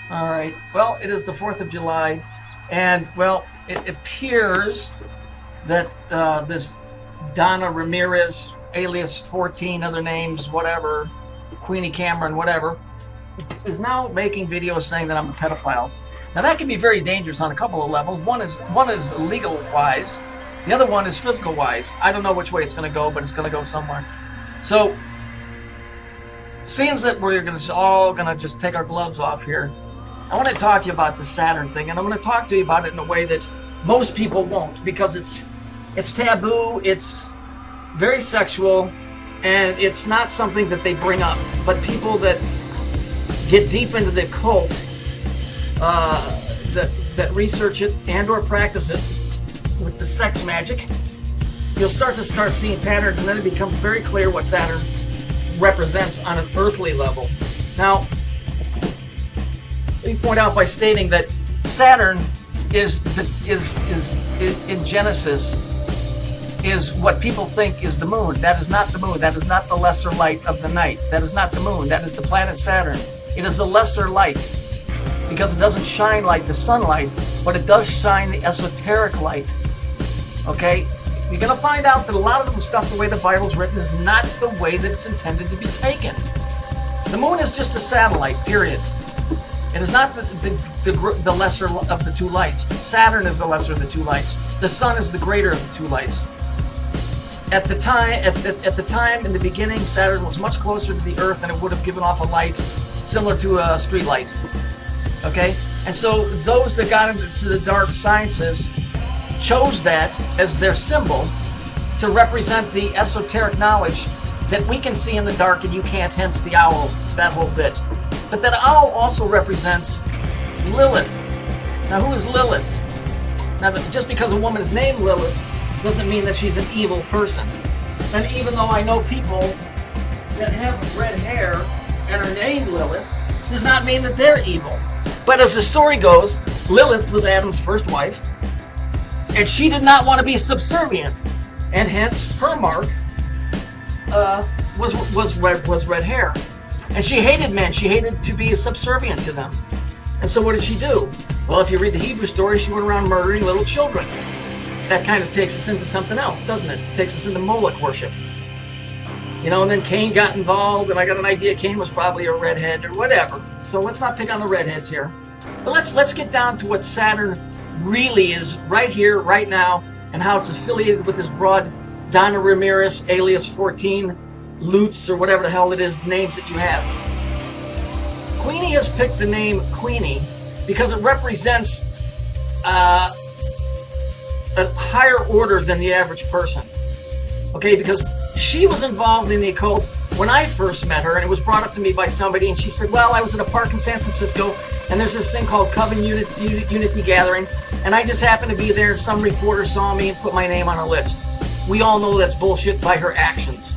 All right. Well, it is the 4th of July, and, well, it appears that this Donna Ramirez, alias 14, other names, whatever, Queenie Cameron, whatever, is now making videos saying that I'm a pedophile. Now, that can be very dangerous on a couple of levels. One is legal-wise. The other one is physical-wise. I don't know which way it's going to go, but it's going to go somewhere. So, seeing that we're all going to just take our gloves off here, I want to talk to you about the Saturn thing, and I'm going to talk to you about it in a way that most people won't, because it's taboo, it's very sexual, and it's not something that they bring up. But people that get deep into the occult, that research it and or practice it with the sex magic, you'll start seeing patterns, and then it becomes very clear what Saturn represents on an earthly level. Now, let me point out by stating that Saturn is in Genesis is what people think is the moon. That is not the moon. That is not the lesser light of the night. That is not the moon. That is the planet Saturn. It is a lesser light because it doesn't shine like the sunlight, but it does shine the esoteric light. Okay? You're going to find out that a lot of the stuff, the way the Bible's written, is not the way that it's intended to be taken. The moon is just a satellite, period. It is not the lesser of the two lights. Saturn is the lesser of the two lights. The sun is the greater of the two lights. At the time, in the beginning, Saturn was much closer to the Earth, and it would have given off a light similar to a street light. Okay? And so those that got into the dark sciences chose that as their symbol to represent the esoteric knowledge that we can see in the dark and you can't, hence the owl, that whole bit. But that owl also represents Lilith. Now, who is Lilith? Now, just because a woman is named Lilith doesn't mean that she's an evil person. And even though I know people that have red hair and are named Lilith, does not mean that they're evil. But as the story goes, Lilith was Adam's first wife, and she did not want to be subservient, and hence her mark was red hair. And she hated men. She hated to be subservient to them. And so what did she do? Well, if you read the Hebrew story, she went around murdering little children. That kind of takes us into something else, doesn't it? It takes us into Moloch worship. You know, and then Cain got involved, and I got an idea Cain was probably a redhead or whatever. So let's not pick on the redheads here. But let's get down to what Saturn really is right here, right now, and how it's affiliated with this broad Donna Ramirez, alias 14, Lutz, or whatever the hell it is, names that you have. Queenie has picked the name Queenie because it represents a higher order than the average person. Okay, because she was involved in the occult when I first met her, and it was brought up to me by somebody, and she said, well, I was at a park in San Francisco, and there's this thing called Coven Unity Gathering, and I just happened to be there, and some reporter saw me and put my name on a list. We all know that's bullshit by her actions.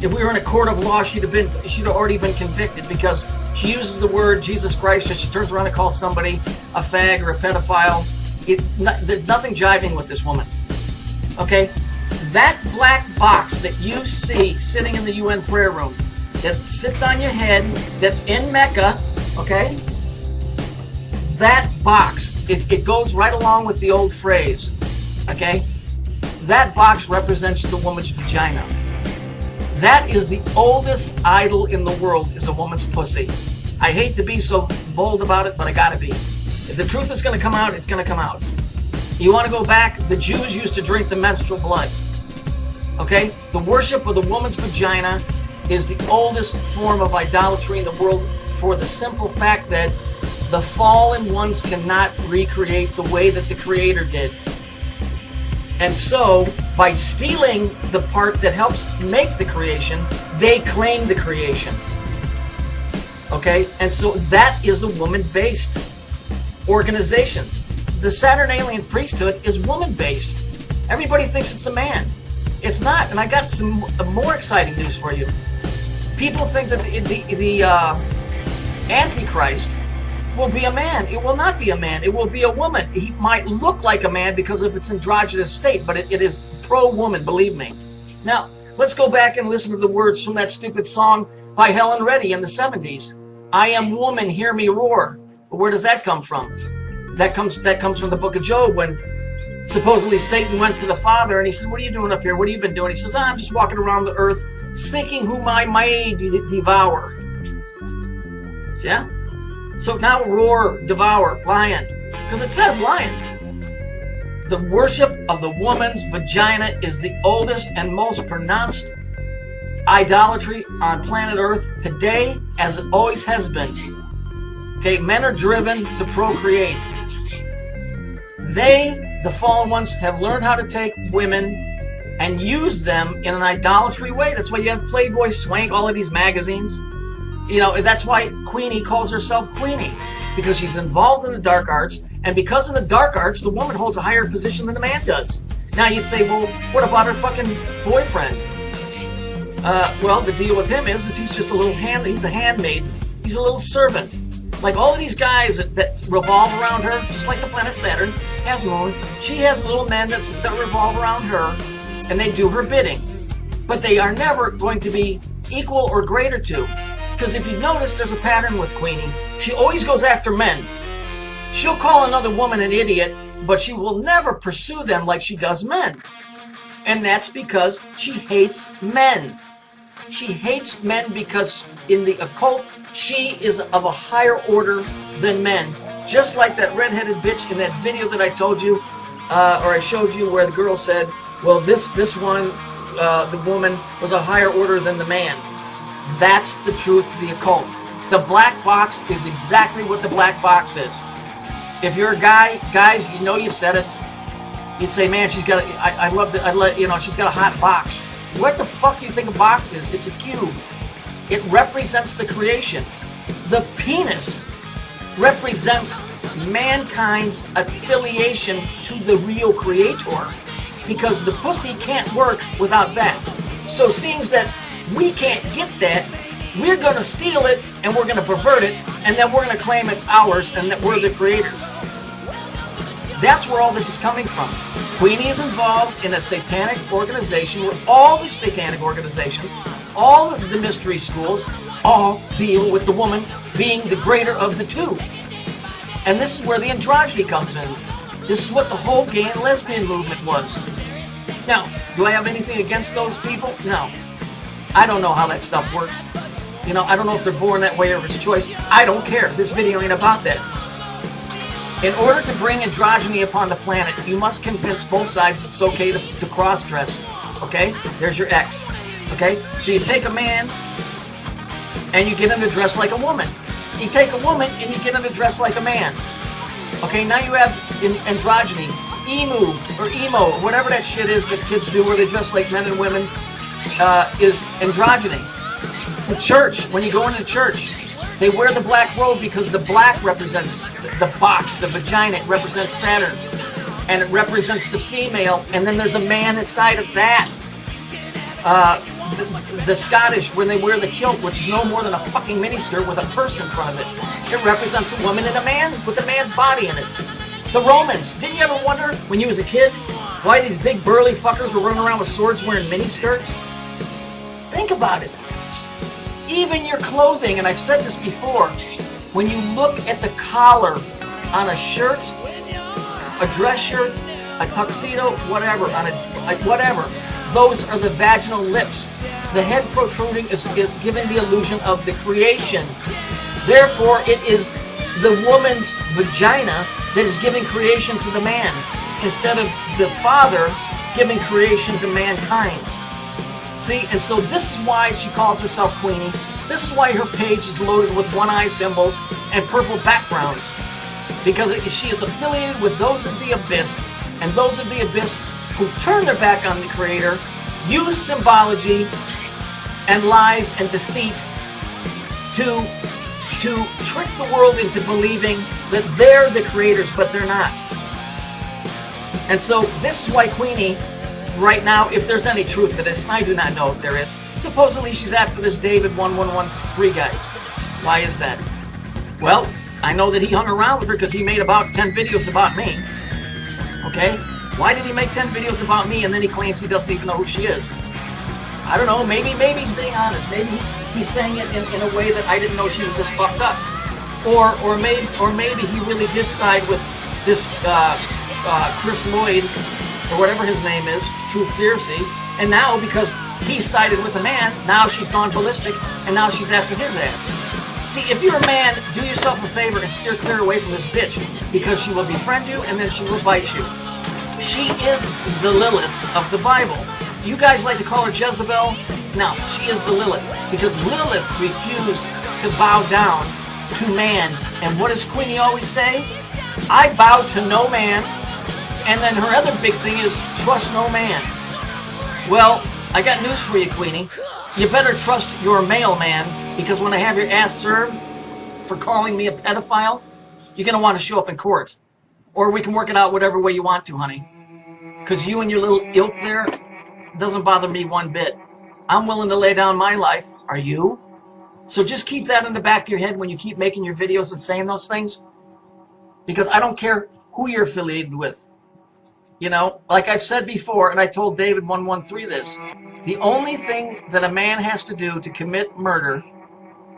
If we were in a court of law, she'd have already been convicted because she uses the word Jesus Christ and she turns around and calls somebody a fag or a pedophile. There's nothing jiving with this woman. Okay? That black box that you see sitting in the UN prayer room, that sits on your head, that's in Mecca, okay? That box, it goes right along with the old phrase, okay? That box represents the woman's vagina. That is the oldest idol in the world, is a woman's pussy. I hate to be so bold about it, but I gotta be. If the truth is gonna come out, it's gonna come out. You wanna go back? The Jews used to drink the menstrual blood. Okay? The worship of the woman's vagina is the oldest form of idolatry in the world for the simple fact that the fallen ones cannot recreate the way that the Creator did. And so, by stealing the part that helps make the creation, they claim the creation. Okay? And so that is a woman-based organization. The Saturn alien priesthood is woman-based. Everybody thinks it's a man. It's not. And I got some more exciting news for you. People think that the Antichrist will be a man. It will not be a man. It will be a woman. He might look like a man because of its androgynous state, but it is pro-woman, believe me. Now, Let's go back and listen to the words from that stupid song by Helen Reddy in the 70s. I am woman, hear me roar. But where does that come from? That comes from the book of Job, when supposedly Satan went to the Father and he said, what are you doing up here? What have you been doing? He says, I'm just walking around the earth seeking whom I may devour. Yeah? So now roar, devour, lion. Because it says lion. The worship of the woman's vagina is the oldest and most pronounced idolatry on planet Earth today, as it always has been. Okay, men are driven to procreate. They, the fallen ones, have learned how to take women and use them in an idolatry way. That's why you have Playboy, Swank, all of these magazines. You know, that's why Queenie calls herself Queenie, because she's involved in the dark arts, and because in the dark arts, the woman holds a higher position than the man does. Now you'd say, well, what about her fucking boyfriend? Well, the deal with him is he's just a little he's a handmaid. He's a little servant. Like all of these guys that revolve around her, just like the planet Saturn has moon, she has little men that revolve around her, and they do her bidding. But they are never going to be equal or greater to. Because if you notice, there's a pattern with Queenie. She always goes after men. She'll call another woman an idiot, but she will never pursue them like she does men. And that's because she hates men. She hates men because in the occult, she is of a higher order than men. Just like that redheaded bitch in that video that I told you, or I showed you, where the girl said, well, this one, the woman was a higher order than the man. That's the truth of the occult. The black box is exactly what the black box is. If you're a guy, guys, you know you've said it. You'd say, man, she's got I love it. You know, she's got a hot box. What the fuck do you think a box is? It's a cube. It represents the creation. The penis represents mankind's affiliation to the real creator, because the pussy can't work without that. So seeing that we can't get that, we're going to steal it, and we're going to pervert it, and then we're going to claim it's ours and that we're the creators. That's where all this is coming from. Queenie is involved in a satanic organization where all the satanic organizations, all of the mystery schools, all deal with the woman being the greater of the two. And this is where the androgyny comes in. This is what the whole gay and lesbian movement was. Now, do I have anything against those people? No. I don't know how that stuff works. You know, I don't know if they're born that way or it's choice. I don't care. This video ain't about that. In order to bring androgyny upon the planet, you must convince both sides it's okay to cross-dress. Okay? There's your X. Okay? So you take a man and you get him to dress like a woman. You take a woman and you get him to dress like a man. Okay? Now you have androgyny. Emu or emo, or whatever that shit is that kids do where they dress like men and women, is androgyny. The church, when you go into church, they wear the black robe because the black represents the box, the vagina. It represents Saturn. And it represents the female. And then there's a man inside of that. The Scottish, when they wear the kilt, which is no more than a fucking miniskirt with a purse in front of it. It represents a woman and a man with a man's body in it. The Romans, didn't you ever wonder when you was a kid why these big burly fuckers were running around with swords wearing miniskirts? Think about it. Even your clothing, and I've said this before, when you look at the collar on a shirt, a dress shirt, a tuxedo, whatever, whatever, those are the vaginal lips. The head protruding is giving the illusion of the creation. Therefore, it is the woman's vagina that is giving creation to the man, instead of the father giving creation to mankind. See, and so this is why she calls herself Queenie. This is why her page is loaded with one-eye symbols and purple backgrounds. Because she is affiliated with those of the abyss, and those of the abyss who turn their back on the creator, use symbology and lies and deceit to trick the world into believing that they're the creators, but they're not. And so this is why Queenie, right now, if there's any truth to this, and I do not know if there is, supposedly she's after this David 1113 guy. Why is that? Well, I know that he hung around with her because he made about 10 videos about me. Okay? Why did he make 10 videos about me and then he claims he doesn't even know who she is? I don't know, maybe he's being honest. Maybe he's saying it in a way that I didn't know she was this fucked up. Or maybe he really did side with this Chris Lloyd, or whatever his name is, Truth Searcy, and now because he sided with a man, now she's gone ballistic, and now she's after his ass. See, if you're a man, do yourself a favor and steer clear away from this bitch, because she will befriend you and then she will bite you. She is the Lilith of the Bible. You guys like to call her Jezebel? No, she is the Lilith, because Lilith refused to bow down to man. And what does Queenie always say? I bow to no man. And then her other big thing is trust no man. Well, I got news for you, Queenie. You better trust your mailman, because when I have your ass served for calling me a pedophile, you're going to want to show up in court. Or we can work it out whatever way you want to, honey. Because you and your little ilk there doesn't bother me one bit. I'm willing to lay down my life. Are you? So just keep that in the back of your head when you keep making your videos and saying those things. Because I don't care who you're affiliated with. You know, like I've said before, and I told David 113 this, the only thing that a man has to do to commit murder,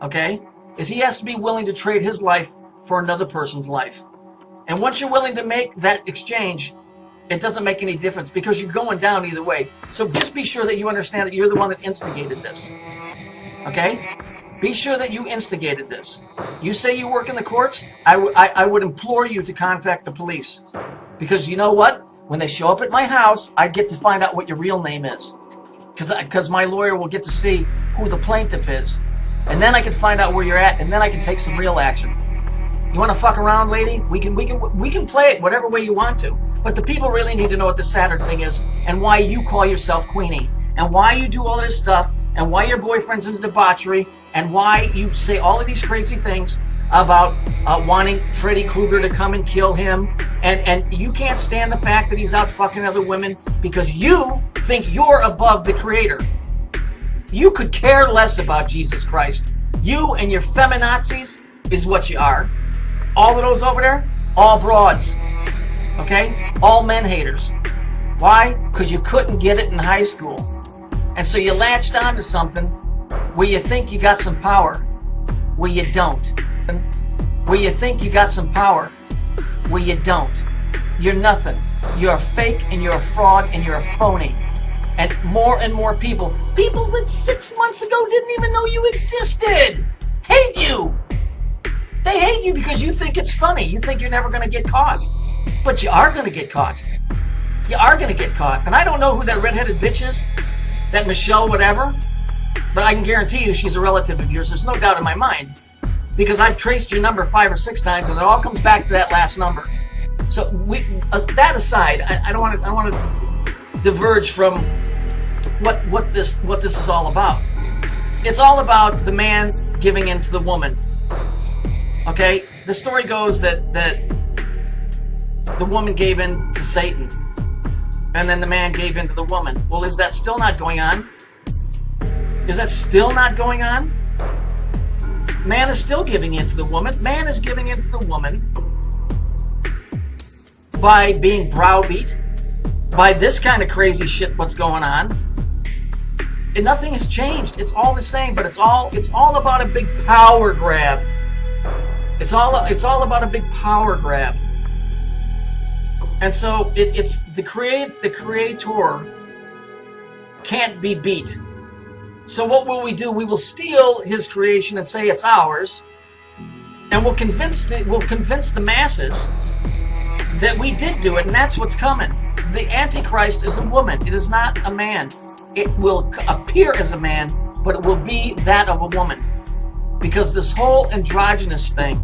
okay, is he has to be willing to trade his life for another person's life. And once you're willing to make that exchange, it doesn't make any difference, because you're going down either way. So just be sure that you understand that you're the one that instigated this. Okay? Be sure that you instigated this. You say you work in the courts, I would implore you to contact the police. Because you know what? When they show up at my house, I get to find out what your real name is. Because my lawyer will get to see who the plaintiff is. And then I can find out where you're at, and then I can take some real action. You want to fuck around, lady? We can play it whatever way you want to. But the people really need to know what the Saturn thing is, and why you call yourself Queenie, and why you do all this stuff, and why your boyfriend's into debauchery, and why you say all of these crazy things about wanting Freddy Krueger to come and kill him, and you can't stand the fact that he's out fucking other women because you think you're above the Creator. You could care less about Jesus Christ. You and your feminazis is what you are. All of those over there, all broads. Okay? All men haters. Why? Because you couldn't get it in high school. And so you latched onto something where you think you got some power, where you don't. Where you think you got some power, where you don't. You're nothing. You're a fake, and you're a fraud, and you're a phony. And more people that 6 months ago didn't even know you existed, hate you. They hate you because you think it's funny. You think you're never going to get caught. But you are going to get caught. You are going to get caught. And I don't know who that redheaded bitch is, that Michelle whatever, but I can guarantee you she's a relative of yours. There's no doubt in my mind. Because I've traced your number 5 or 6 times, and it all comes back to that last number. So that aside, I don't want to diverge from what this is all about. It's all about the man giving in to the woman. Okay? The story goes that the woman gave in to Satan, and then the man gave in to the woman. Well, is that still not going on? Is that still not going on? Man is still giving in to the woman. Man is giving in to the woman by being browbeat, by this kind of crazy shit what's going on. And nothing has changed. It's all the same, but it's all about a big power grab. It's all about a big power grab. And so it's the creator can't be beat. So what will we do? We will steal his creation and say it's ours, and we'll convince the masses that we did do it, and that's what's coming. The Antichrist is a woman. It is not a man. It will appear as a man, but it will be that of a woman. Because this whole androgynous thing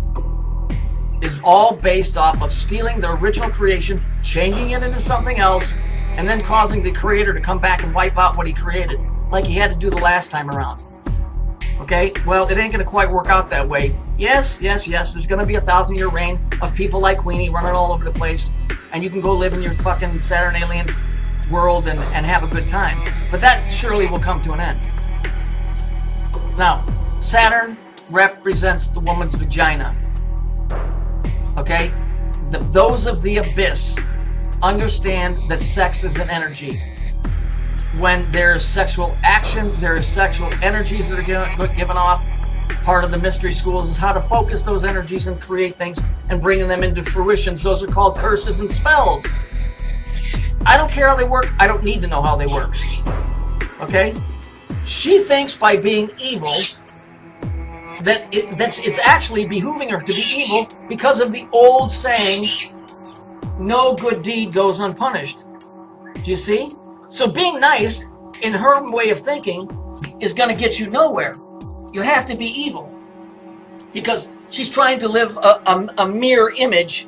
is all based off of stealing the original creation, changing it into something else, and then causing the Creator to come back and wipe out what he created, like he had to do the last time around. Okay? Well, it ain't going to quite work out that way. Yes, there's going to be a 1,000-year reign of people like Queenie running all over the place, and you can go live in your fucking Saturn alien world and have a good time. But that surely will come to an end. Now, Saturn represents the woman's vagina. Okay? Those of the abyss understand that sex is an energy. when there's sexual action, there's sexual energies that are given off. Part of the mystery schools is how to focus those energies and create things and bringing them into fruition. Those are called curses and spells. I don't care how they work. I don't need to know how they work. Okay? She thinks by being evil that it's actually behooving her to be evil because of the old saying, no good deed goes unpunished. Do you see? So being nice, in her way of thinking, is going to get you nowhere. You have to be evil. Because she's trying to live a mirror image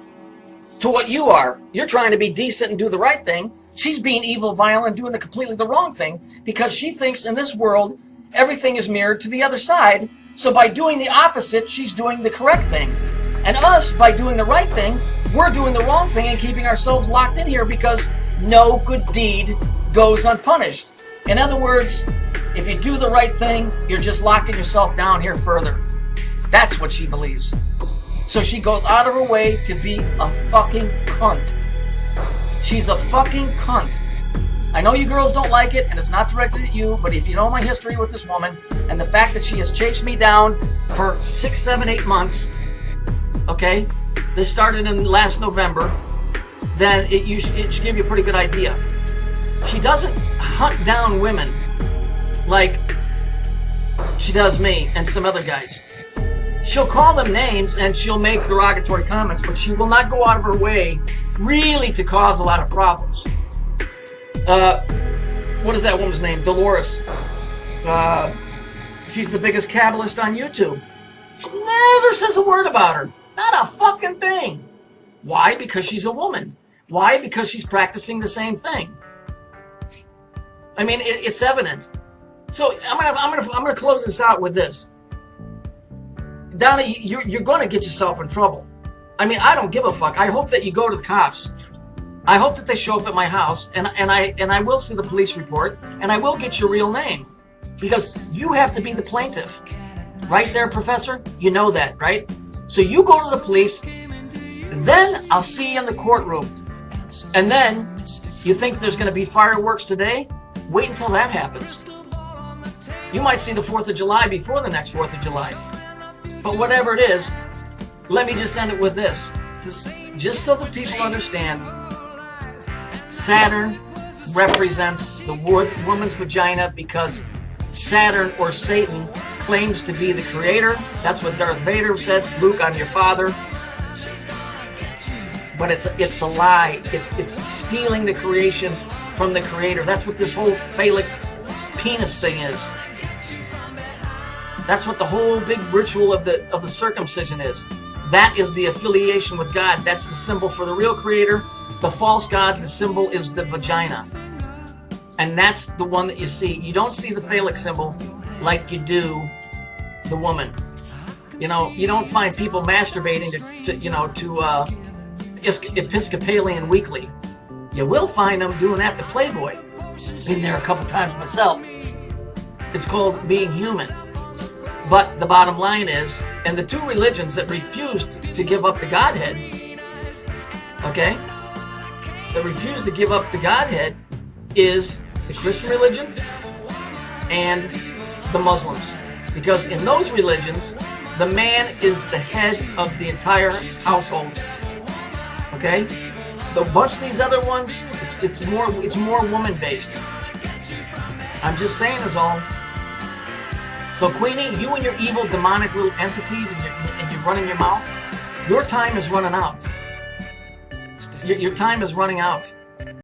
to what you are. You're trying to be decent and do the right thing. She's being evil, violent, doing completely the wrong thing because she thinks in this world everything is mirrored to the other side. So by doing the opposite, she's doing the correct thing. And us, by doing the right thing, we're doing the wrong thing and keeping ourselves locked in here because no good deed goes unpunished. In other words, if you do the right thing, you're just locking yourself down here further. That's what she believes. So she goes out of her way to be a fucking cunt. She's a fucking cunt. I know you girls don't like it, and it's not directed at you, but if you know my history with this woman, and the fact that she has chased me down for 6, 7, 8 months, okay, this started in last November, then it should give you a pretty good idea. She doesn't hunt down women like she does me and some other guys. She'll call them names and she'll make derogatory comments, but she will not go out of her way really to cause a lot of problems. What is that woman's name? Dolores. She's the biggest Kabbalist on YouTube. Never says a word about her. Not a fucking thing. Why? Because she's a woman. Why? Because she's practicing the same thing. I mean, it's evident. So I'm gonna close this out with this. Donna, you're going to get yourself in trouble. I mean, I don't give a fuck. I hope that you go to the cops. I hope that they show up at my house, and I will see the police report, and I will get your real name, because you have to be the plaintiff, right there, Professor. You know that, right? So you go to the police, then I'll see you in the courtroom, and then you think there's going to be fireworks today? Wait until that happens. You might see the 4th of July before the next 4th of July. But whatever it is, let me just end it with this. Just so the people understand, Saturn represents the woman's vagina because Saturn or Satan claims to be the creator. That's what Darth Vader said, Luke, I'm your father. But it's a lie. It's stealing the creation from the creator. That's what this whole phallic penis thing is. That's what the whole big ritual of the circumcision is. That is the affiliation with God. That's the symbol for the real creator. The false god, the symbol is the vagina. And that's the one that you see. You don't see the phallic symbol like you do the woman. You know, you don't find people masturbating to Episcopalian Weekly. You will find them doing that to Playboy. Been there a couple times myself. It's called being human. But the bottom line is, and the two religions that refused to give up the Godhead, okay, that refused to give up the Godhead is the Christian religion and the Muslims. Because in those religions, the man is the head of the entire household. Okay? The bunch of these other ones, it's more woman-based. I'm just saying is all. So Queenie, you and your evil demonic little entities and you're running your mouth, your time is running out. Your time is running out.